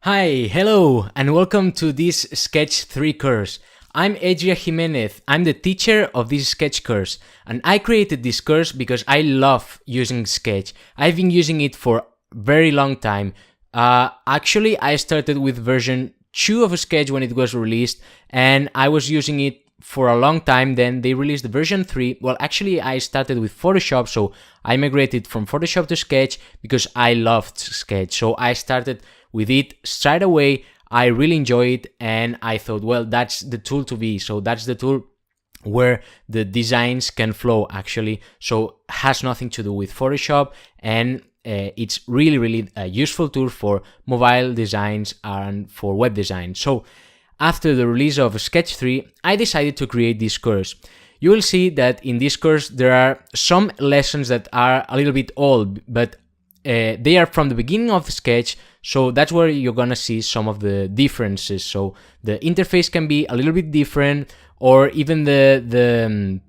Hi, hello, and welcome to this Sketch 3 course. I'm Adria Jimenez. I'm the teacher of this Sketch course, and I created this course because I love using Sketch. I've been using it for a very long time. Actually, I started with version 2 of Sketch when it was released, and I was using it for a long time. Then they released the version 3. Well, actually, I started with Photoshop, so I migrated from Photoshop to Sketch because I loved Sketch. So I started with it straight away. I really enjoy it, and I thought, well, that's the tool to be. So that's the tool where the designs can flow, actually. So has nothing to do with Photoshop, and it's really a useful tool for mobile designs and for web design. So after the release of Sketch 3, I decided to create this course. You will see that in this course there are some lessons that are a little bit old, but they are from the beginning of Sketch, so that's where you're gonna see some of the differences. So the interface can be a little bit different, or even the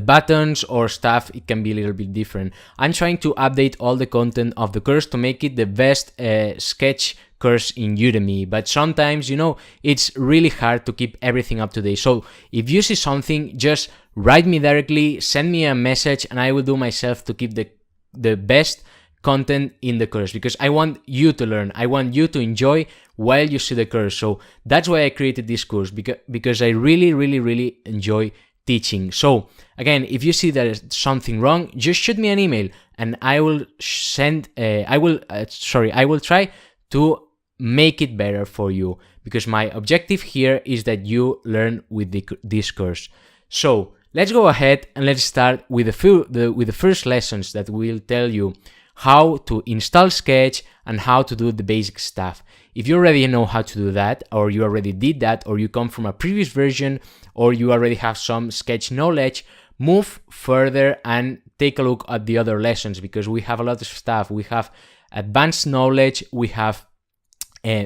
buttons or stuff, it can be a little bit different. I'm trying to update all the content of the course to make it the best Sketch course in Udemy, but sometimes, it's really hard to keep everything up to date. So if you see something, just write me directly, send me a message, and I will do myself to keep the best content in the course, because I want you to learn, I want you to enjoy while you see the course. So that's why I created this course, because I really enjoy teaching. So again, if you see there's something wrong, just shoot me an email and I will try to make it better for you, because my objective here is that you learn with this course. So let's go ahead and let's start with the first lessons that will tell you how to install Sketch and how to do the basic stuff. If you already know how to do that, or you already did that, or you come from a previous version, or you already have some Sketch knowledge, move further and take a look at the other lessons, because we have a lot of stuff. We have advanced knowledge, we have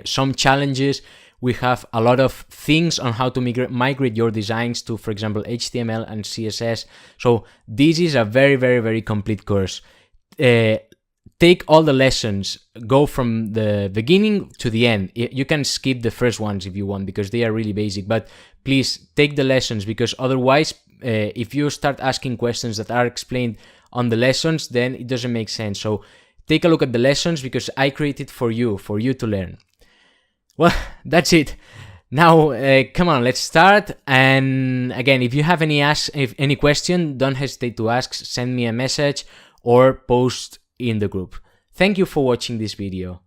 some challenges, we have a lot of things on how to migrate your designs to, for example, HTML and CSS. So this is a very complete course. Take all the lessons, go from the beginning to the end. You can skip the first ones if you want, because they are really basic, but please take the lessons, because otherwise, if you start asking questions that are explained on the lessons, then it doesn't make sense. So take a look at the lessons, because I created for you to learn. Well, that's it. Now, come on, let's start. And again, if you have any question, don't hesitate to ask, send me a message or post in the group. Thank you for watching this video.